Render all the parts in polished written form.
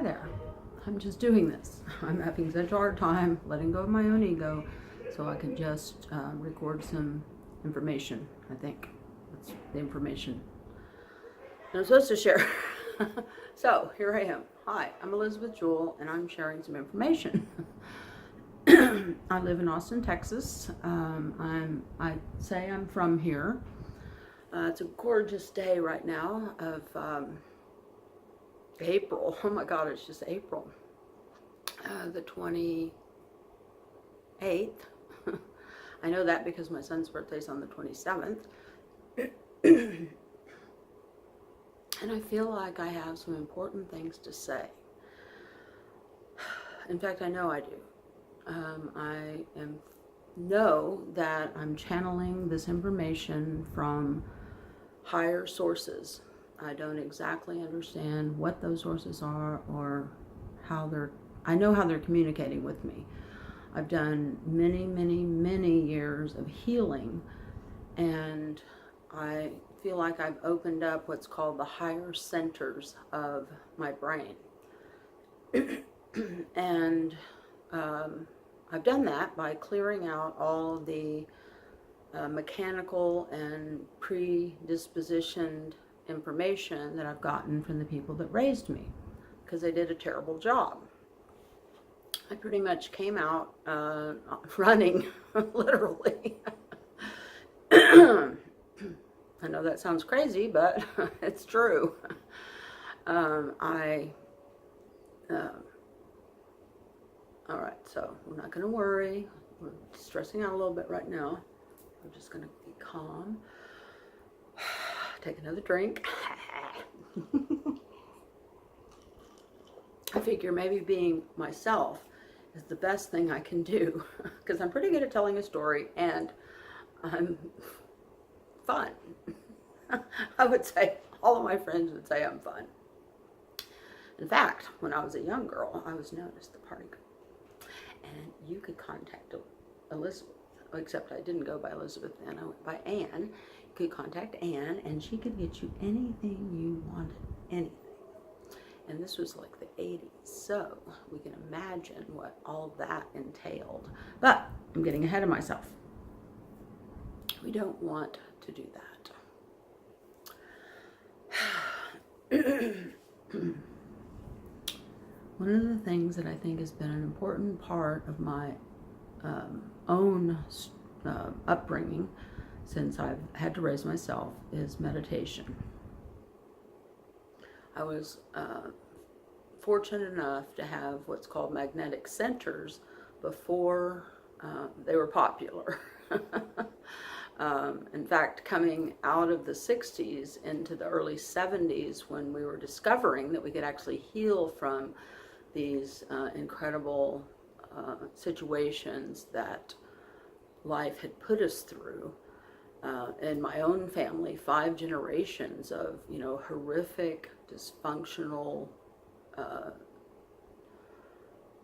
Hi there. I'm just doing this. I'm having such a hard time letting go of my own ego so I can just record some information, I think. That's the information that I'm supposed to share. So, here I am. Hi, I'm Elizabeth Jewell, and I'm sharing some information. I live in Austin, Texas. I say I'm from here. It's a gorgeous day right now of April. Oh my God, it's just April. The 28th. I know that because my son's birthday's on the 27th. And I feel like I have some important things to say. In fact, I know I do. I know that I'm channeling this information from higher sources. I don't exactly understand what those sources are or how I know how they're communicating with me. I've done many years of healing, and I feel like I've opened up what's called the higher centers of my brain. And I've done that by clearing out all the mechanical and predispositioned information that I've gotten from the people that raised me, because they did a terrible job. I pretty much came out running, literally. I know that sounds crazy, but it's true. All right, so we're not going to worry. We're stressing out a little bit right now. We're just going to be calm. Take another drink. I figure maybe being myself is the best thing I can do, because I'm pretty good at telling a story, and I'm fun. I would say, all of my friends would say I'm fun. In fact, when I was a young girl, I was known as the party girl. And you could contact Elizabeth, except I didn't go by Elizabeth then, I went by Anne. You could contact Anne, and she could get you anything you wanted, anything. And this was like the 80s, so we can imagine what all of that entailed. But I'm getting ahead of myself. We don't want to do that. One of the things that I think has been an important part of my own upbringing since I've had to raise myself is meditation. I was fortunate enough to have what's called magnetic centers before they were popular. In fact, coming out of the 60s into the early 70s, when we were discovering that we could actually heal from these incredible situations that life had put us through. In my own family, 5 generations of, horrific, dysfunctional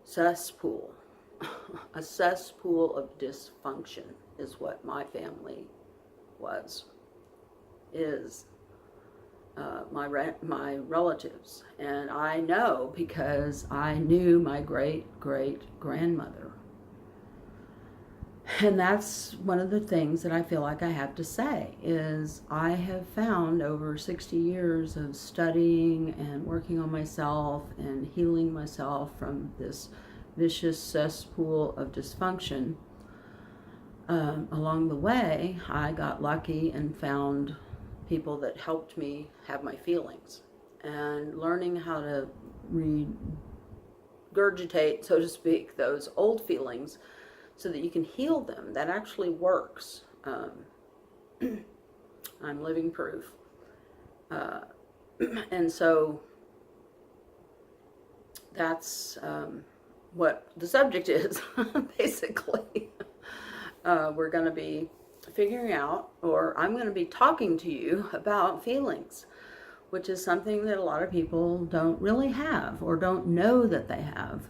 cesspool. A cesspool of dysfunction is what my family is. My relatives, and I know because I knew my great-great-grandmother. And that's one of the things that I feel like I have to say, is I have found over 60 years of studying and working on myself and healing myself from this vicious cesspool of dysfunction. Along the way, I got lucky and found people that helped me have my feelings, and learning how to regurgitate, so to speak, those old feelings so that you can heal them. That actually works. I'm living proof. And so that's what the subject is, basically. We're going to be figuring out, or I'm going to be talking to you about feelings, which is something that a lot of people don't really have or don't know that they have.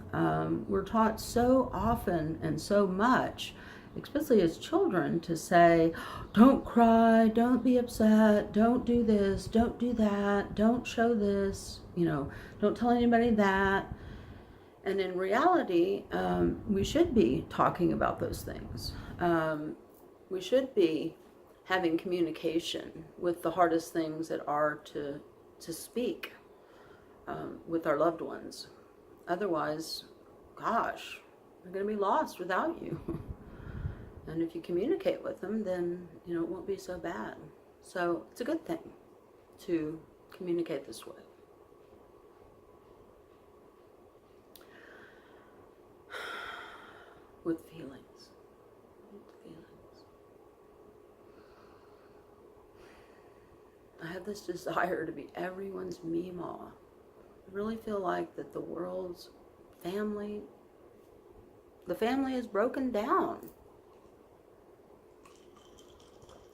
We're taught so often and so much especially as children, to say, don't cry, don't be upset, don't do this, don't do that, don't show this, don't tell anybody that. And in reality, we should be talking about those things. We should be having communication with the hardest things that are to speak with our loved ones. Otherwise, gosh, they're going to be lost without you. And if you communicate with them, then, it won't be so bad. So it's a good thing to communicate this way. With feelings. I have this desire to be everyone's Meemaw. I really feel like that the world's family, the family is broken down.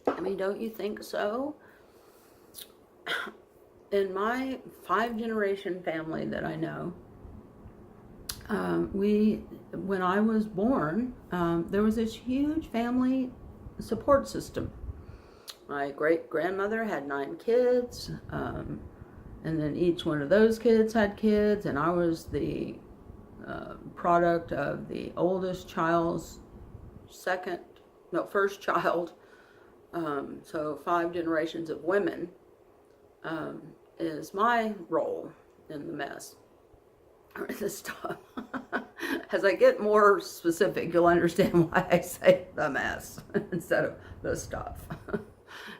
I mean, don't you think so? In my 5-generation family that I know, when I was born, there was this huge family support system. My great-grandmother had 9 kids, and then each one of those kids had kids, and I was the product of the oldest child's first child. So 5 generations of women is my role in the mess, or this stuff. As I get more specific, you'll understand why I say the mess instead of the stuff.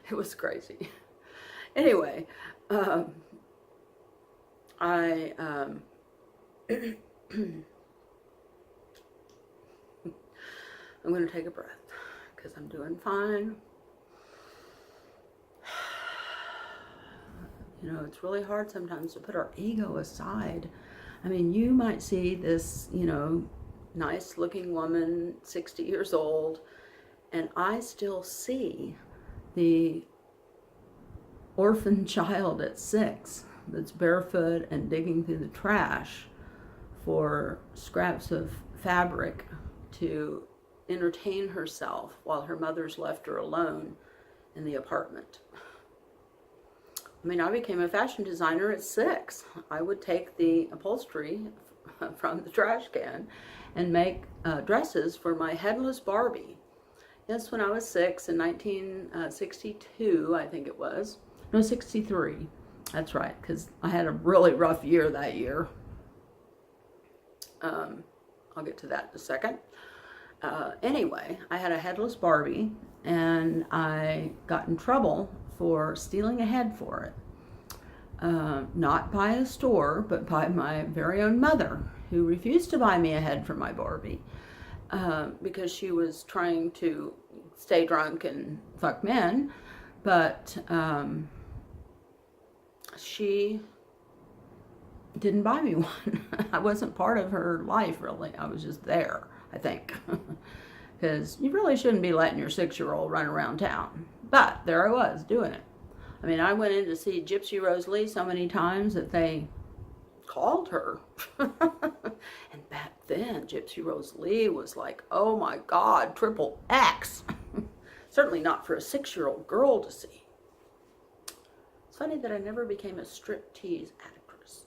It was crazy. Anyway, I'm going to take a breath because I'm doing fine. It's really hard sometimes to put our ego aside. I mean, you might see this, nice looking woman, 60 years old, and I still see the orphan child at 6 that's barefoot and digging through the trash for scraps of fabric to entertain herself while her mother's left her alone in the apartment. I mean, I became a fashion designer at 6. I would take the upholstery from the trash can and make dresses for my headless Barbie. Yes, when I was 6 in 1962, I think it was. No, 63. That's right, because I had a really rough year that year. I'll get to that in a second. Anyway, I had a headless Barbie, and I got in trouble for stealing a head for it. Not by a store, but by my very own mother, who refused to buy me a head for my Barbie because she was trying to stay drunk and fuck men, but she didn't buy me one. I wasn't part of her life, really. I was just there, I think. Because you really shouldn't be letting your 6-year-old run around town. But there I was, doing it. I mean, I went in to see Gypsy Rose Lee so many times that they called her. And back then, Gypsy Rose Lee was like, oh my God, triple X. Certainly not for a 6-year-old girl to see. It's funny that I never became a striptease actress.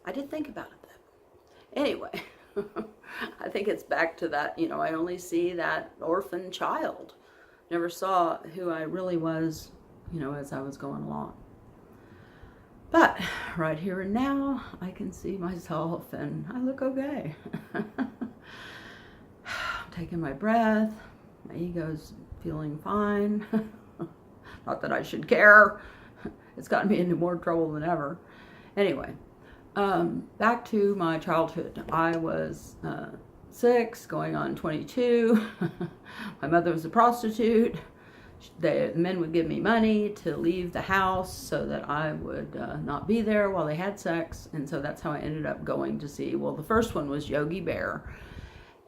I did think about it though. Anyway, I think it's back to that, I only see that orphan child. Never saw who I really was, as I was going along. But right here and now, I can see myself and I look okay. I'm taking my breath. My ego's feeling fine. Not that I should care. It's gotten me into more trouble than ever. Anyway, back to my childhood. I was 6, going on 22. My mother was a prostitute. The men would give me money to leave the house so that I would not be there while they had sex. And so that's how I ended up going to see, well, the first one was Yogi Bear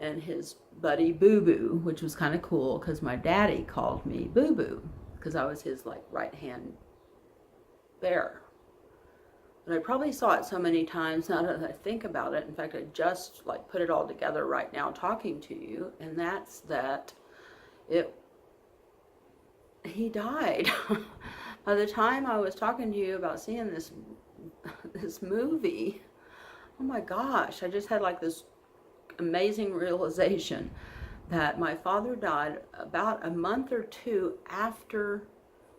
and his buddy Boo Boo, which was kind of cool because my daddy called me Boo Boo because I was his right-hand bear. And I probably saw it so many times now that I think about it. In fact, I just put it all together right now talking to you. And that's that he died. By the time I was talking to you about seeing this movie, oh my gosh, I just had like this amazing realization that my father died about a month or two after.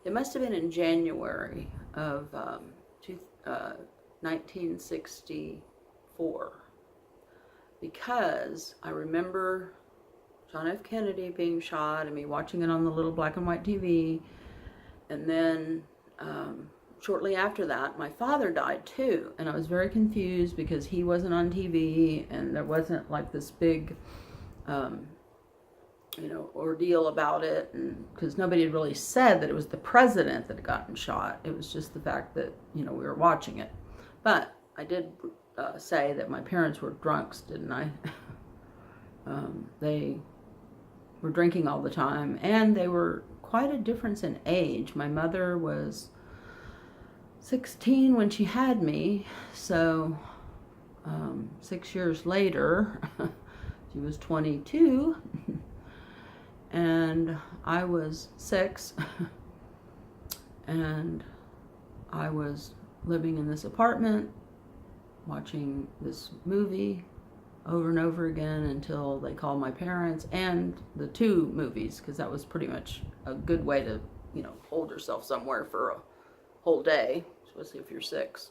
It must have been in January of 1964, because I remember John F. Kennedy being shot and me watching it on the little black and white TV. And then shortly after that, my father died too. And I was very confused because he wasn't on TV and there wasn't like this big, ordeal about it. And because nobody had really said that it was the president that had gotten shot. It was just the fact that, we were watching it. But I did say that my parents were drunks, didn't I? They were drinking all the time, and they were quite a difference in age. My mother was 16 when she had me, so 6 years later, she was 22, and I was 6, and I was living in this apartment, watching this movie over and over again until they called my parents, and the 2 movies, because that was pretty much a good way to, hold yourself somewhere for a whole day, especially if you're 6.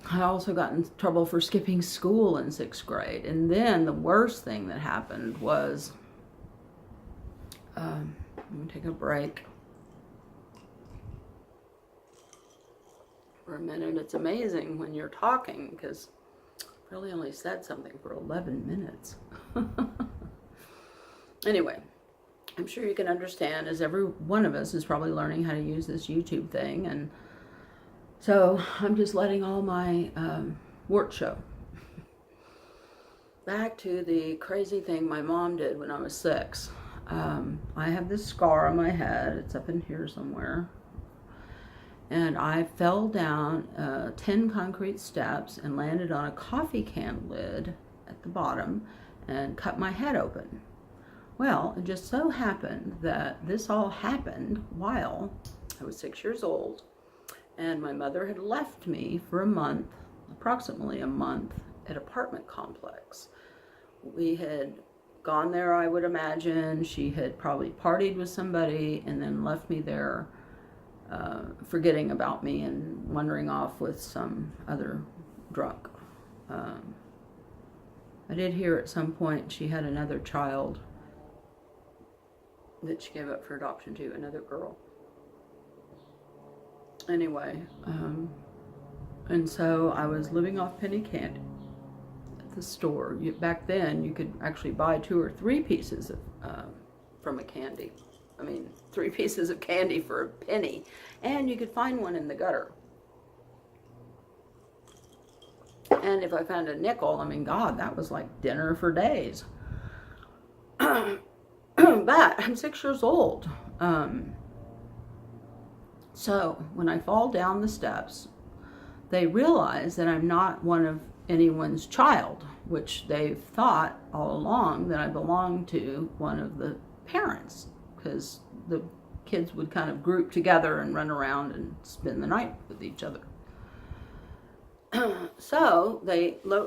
I also got in trouble for skipping school in 6th grade. And then the worst thing that happened was, let me take a break for a minute. It's amazing when you're talking, because really only said something for 11 minutes. Anyway, I'm sure you can understand, as every one of us is probably learning how to use this YouTube thing, and so I'm just letting all my warts show. Back to the crazy thing my mom did when I was 6. I have this scar on my head. It's up in here somewhere. And I fell down 10 concrete steps and landed on a coffee can lid at the bottom and cut my head open. Well, it just so happened that this all happened while I was 6 years old, and my mother had left me for a month, approximately a month, at apartment complex. We had gone there, I would imagine. She had probably partied with somebody and then left me there, forgetting about me and wandering off with some other drunk. I did hear at some point she had another child that she gave up for adoption to, another girl. Anyway, and so I was living off penny candy at the store. Back then, you could actually buy 2 or 3 pieces of, from a candy. 3 pieces of candy for a penny, and you could find one in the gutter. And if I found a nickel, God, that was like dinner for days. But I'm 6 years old. So when I fall down the steps, they realize that I'm not one of anyone's child, which they've thought all along that I belonged to one of the parents, because the kids would kind of group together and run around and spend the night with each other. So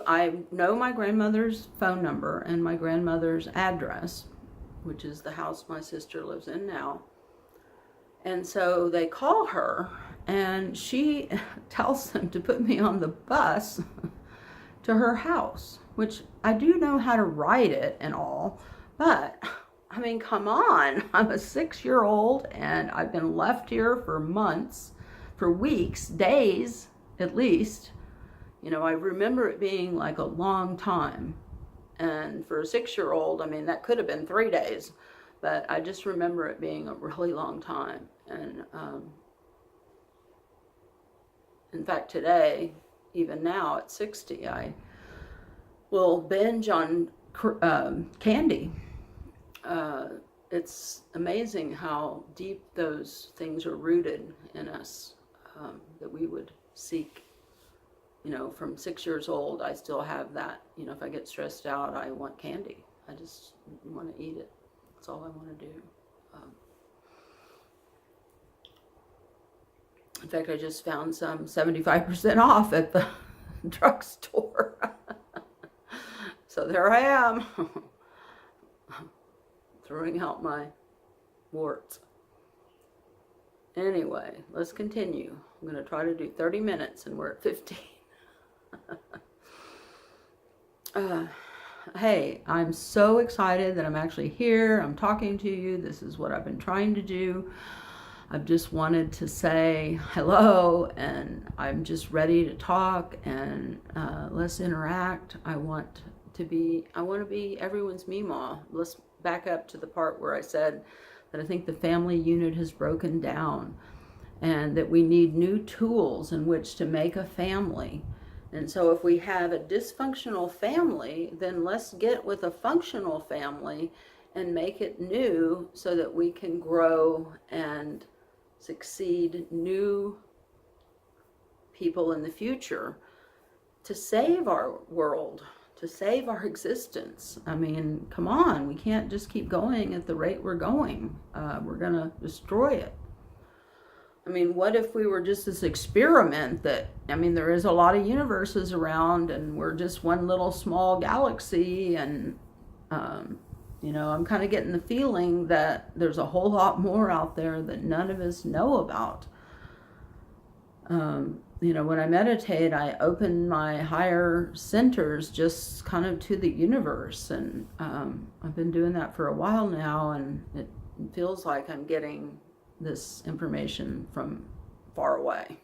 I know my grandmother's phone number and my grandmother's address, which is the house my sister lives in now. And so they call her, and she tells them to put me on the bus to her house, which I do know how to ride it and all, but come on, I'm a 6-year-old and I've been left here for months, for weeks, days at least. I remember it being like a long time. And for a 6-year-old, that could have been 3 days, but I just remember it being a really long time. And in fact, today, even now at 60, I will binge on candy. It's amazing how deep those things are rooted in us, that we would seek. From 6 years old, I still have that. If I get stressed out, I want candy. I just want to eat it. That's all I want to do. In fact, I just found some 75% off at the drugstore. So there I am, throwing out my warts. Anyway, let's continue. I'm going to try to do 30 minutes and we're at 15. Hey, I'm so excited that I'm actually here. I'm talking to you. This is what I've been trying to do. I've just wanted to say hello, and I'm just ready to talk, and let's interact. I want to be everyone's Meemaw. Let's back up to the part where I said that I think the family unit has broken down, and that we need new tools in which to make a family. And so if we have a dysfunctional family, then let's get with a functional family and make it new so that we can grow and succeed new people in the future to save our world, to save our existence. I mean, come on, we can't just keep going at the rate we're going. We're gonna destroy it. I mean, what if we were just this experiment that, I mean, there is a lot of universes around and we're just one little small galaxy, and you know, I'm kind of getting the feeling that there's a whole lot more out there that none of us know about. You know, when I meditate, I open my higher centers just kind of to the universe. And I've been doing that for a while now, and it feels like I'm getting this information from far away.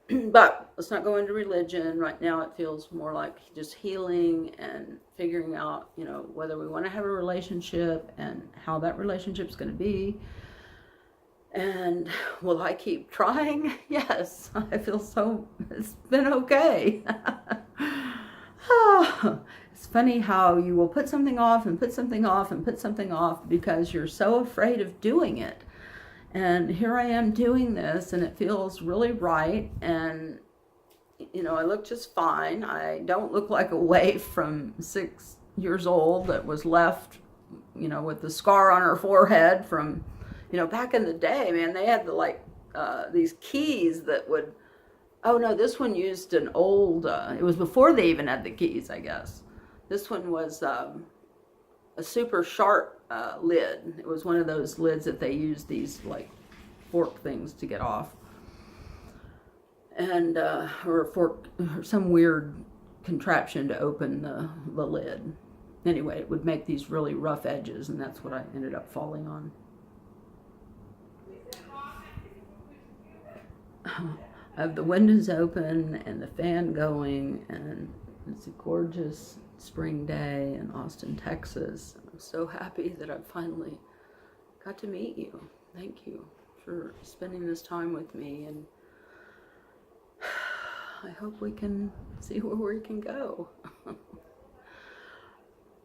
But let's not go into religion. Right now it feels more like just healing and figuring out, you know, whether we want to have a relationship and how that relationship's going to be. And will I keep trying? Yes, I feel so, it's been okay. It's funny how you will put something off and put something off and put something off because you're so afraid of doing it. And here I am doing this, and it feels really right. And, you know, I look just fine. I don't look like a waif from 6 years old that was left, you know, with the scar on her forehead from, you know, back in the day, man, they had the, like, these keys that would, oh no, this one used an old, it was before they even had the keys, I guess. This one was a super sharp lid. It was one of those lids that they use these like fork things to get off, and or a fork, or some weird contraption to open the lid. Anyway, it would make these really rough edges, and that's what I ended up falling on. I have the windows open and the fan going, and it's a gorgeous spring day in Austin, Texas. I'm so happy that I finally got to meet you. Thank you for spending this time with me, and I hope we can see where we can go.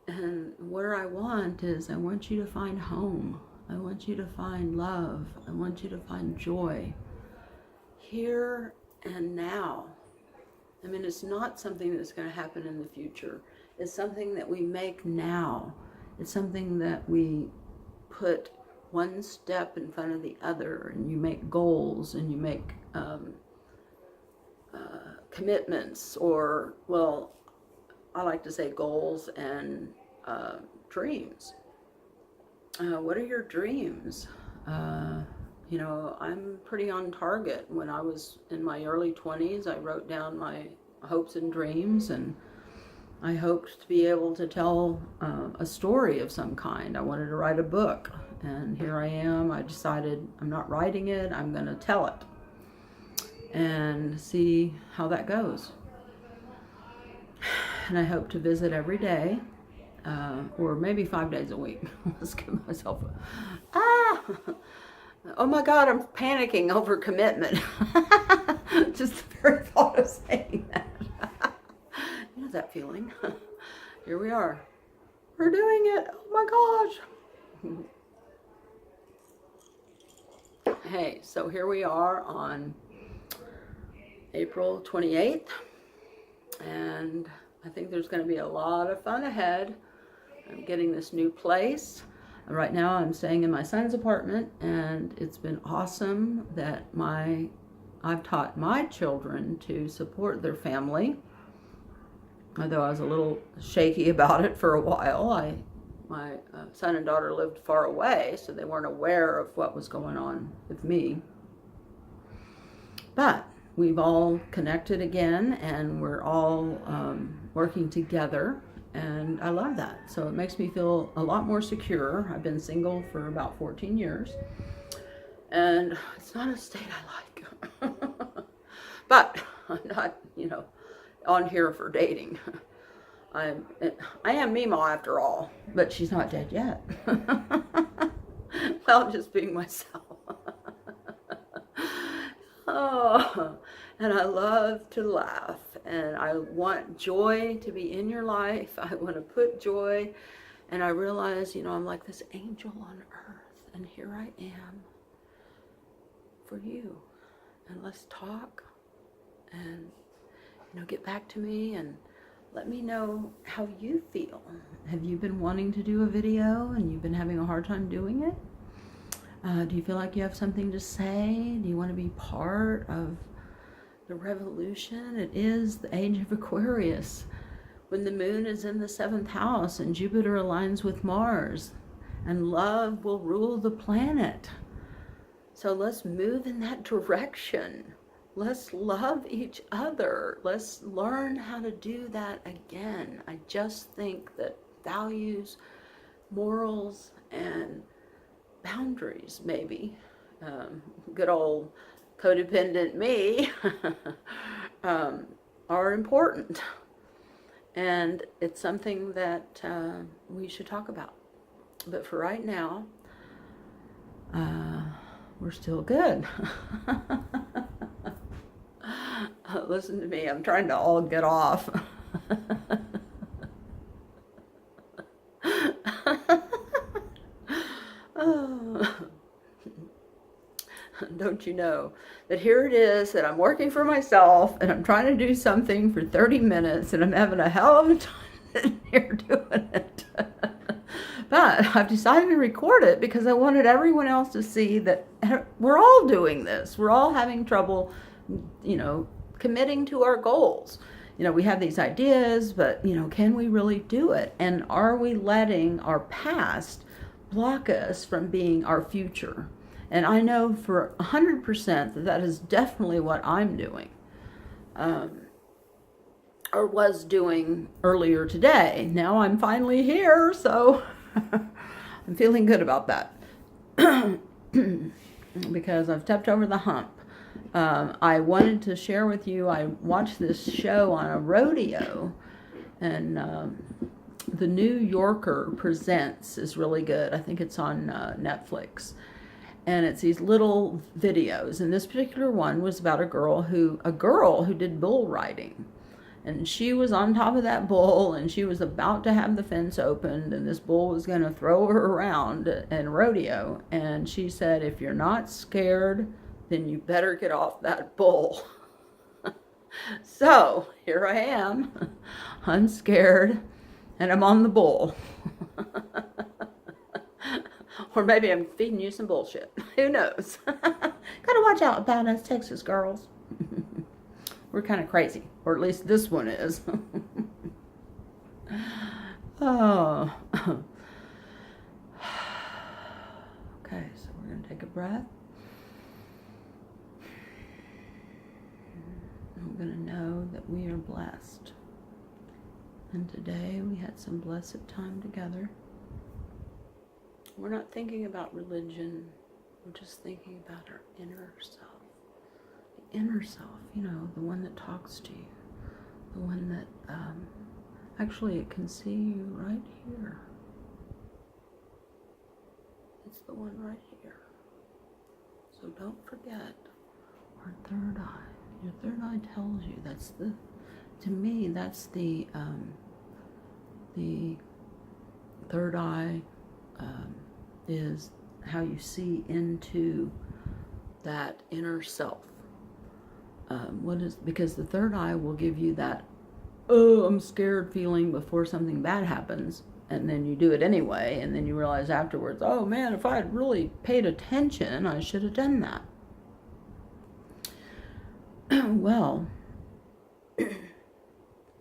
And what I want is, I want you to find home. I want you to find love. I want you to find joy. Here and now. I mean, it's not something that's going to happen in the future. It's something that we make now. It's something that we put one step in front of the other, and you make goals, and you make commitments, or, well, I like to say goals and dreams. What are your dreams? You know, I'm pretty on target. When I was in my early 20s, I wrote down my hopes and dreams, and I hoped to be able to tell a story of some kind. I wanted to write a book, and here I am. I decided I'm not writing it, I'm going to tell it and see how that goes. And I hope to visit every day, or maybe 5 days a week. Let's give myself oh my God, I'm panicking over commitment. Just the very thought of saying that. You know that feeling. Here we are. We're doing it. Oh my gosh. Hey, so here we are on April 28th. And I think there's going to be a lot of fun ahead. I'm getting this new place. Right now I'm staying in my son's apartment, and it's been awesome that I've taught my children to support their family. Although I was a little shaky about it for a while. My son and daughter lived far away, so they weren't aware of what was going on with me. But we've all connected again, and we're all working together, and I love that. So it makes me feel a lot more secure. I've been single for about 14 years, and it's not a state I like. But I'm not, on here for dating. I am Mima after all, but she's not dead yet. Well, just being myself. Oh, and I love to laugh, and I want joy to be in your life. I want to put joy, and I realize, I'm like this angel on earth, and here I am for you. And let's talk, and get back to me and let me know how you feel. Have you been wanting to do a video and you've been having a hard time doing it? Do you feel like you have something to say? Do you want to be part of the revolution? It is the age of Aquarius, when the moon is in the 7th house and Jupiter aligns with Mars, and love will rule the planet. So let's move in that direction. Let's love each other. Let's learn how to do that again. I just think that values, morals, and boundaries, maybe, good old codependent me, are important. And it's something that we should talk about. But for right now, we're still good. Listen to me, I'm trying to all get off. Oh. Don't you know that here it is that I'm working for myself and I'm trying to do something for 30 minutes and I'm having a hell of a time here doing it. But I've decided to record it because I wanted everyone else to see that we're all doing this. We're all having trouble, committing to our goals. We have these ideas, but, can we really do it? And are we letting our past block us from being our future? And I know for 100% that is definitely what I'm doing, or was doing earlier today. Now I'm finally here, so I'm feeling good about that because I've stepped over the hump. I wanted to share with you, I watched this show on a rodeo, and The New Yorker Presents is really good. I think it's on Netflix. And it's these little videos. And this particular one was about a girl who did bull riding. And she was on top of that bull, and she was about to have the fence opened, and this bull was going to throw her around in rodeo. And she said, if you're not scared, then you better get off that bull. So here I am. I'm scared, and I'm on the bull. Or maybe I'm feeding you some bullshit. Who knows? Gotta watch out about us Texas girls. We're kind of crazy. Or at least this one is. Oh. Okay, so we're going to take a breath. I'm going to know that we are blessed. And today we had some blessed time together. We're not thinking about religion. We're just thinking about our inner self. The inner self, the one that talks to you. The one that, actually it can see you right here. It's the one right here. So don't forget our third eye. Your third eye tells you, to me, that's the third eye, is how you see into that inner self. Because the third eye will give you that, oh, I'm scared feeling before something bad happens. and then you do it anyway, and then you realize afterwards, oh man, if I had really paid attention, I should have done that. Well,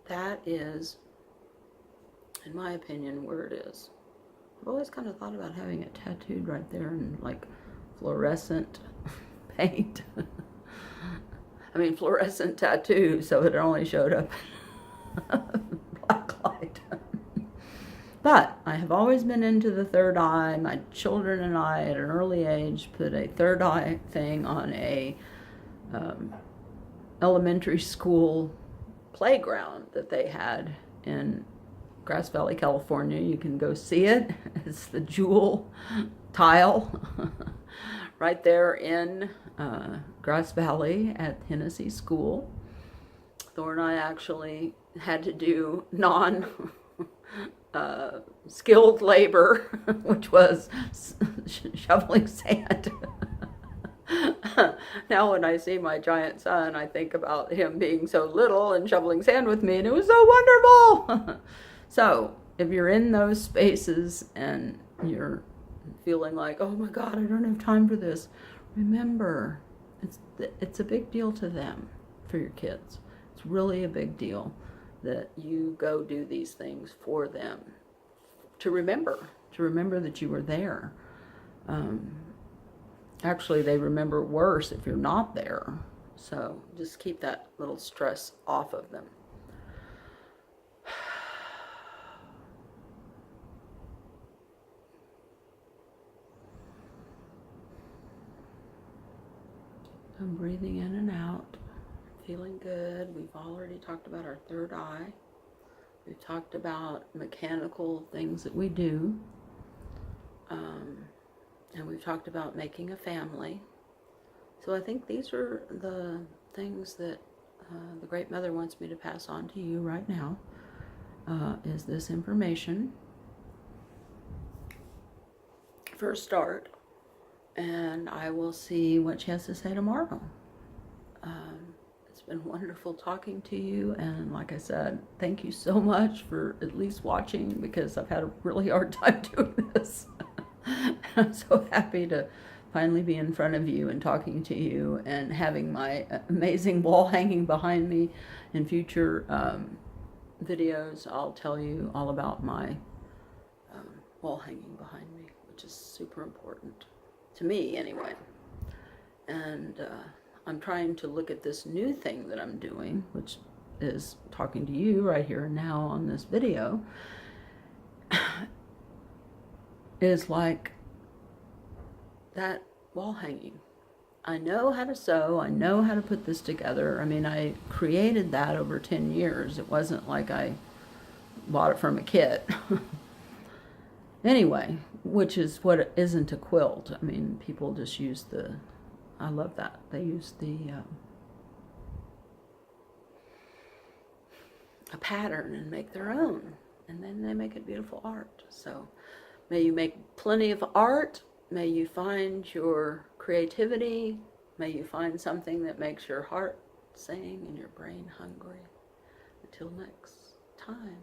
that is, in my opinion, where it is. I've always kind of thought about having it tattooed right there in like fluorescent paint. I mean, fluorescent tattoo, so it only showed up black light. But I have always been into the third eye. My children and I, at an early age, put a third eye thing on a elementary school playground that they had in Grass Valley, California. You can go see it. It's the Jewel tile right there in Grass Valley at Hennessy School. Thor and I actually had to do skilled labor, which was shoveling sand. Now when I see my giant son, I think about him being so little and shoveling sand with me, and it was so wonderful. So if you're in those spaces and you're feeling like, oh my God, I don't have time for this, remember, it's a big deal to them, for your kids. It's really a big deal that you go do these things for them, to remember that you were there. Actually, they remember worse if you're not there. So just keep that little stress off of them. I'm breathing in and out, feeling good. We've already talked about our third eye. We've talked about mechanical things that we do. And we've talked about making a family. So I think these are the things that the Great Mother wants me to pass on to you right now, is this information for a start. And I will see what she has to say tomorrow. It's been wonderful talking to you, and like I said, thank you so much for at least watching, because I've had a really hard time doing this. I'm so happy to finally be in front of you and talking to you and having my amazing wall hanging behind me. In future videos, I'll tell you all about my wall hanging behind me, which is super important to me anyway. And I'm trying to look at this new thing that I'm doing, which is talking to you right here and now on this video. Is like that wall hanging. I know how to sew. I know how to put this together. I mean, I created that over 10 years. It wasn't like I bought it from a kit. Anyway, which is what it isn't a quilt. I mean, people just use the, I love that. They use the a pattern and make their own. And then they make it beautiful art. So may you make plenty of art. May you find your creativity. May you find something that makes your heart sing and your brain hungry. Until next time.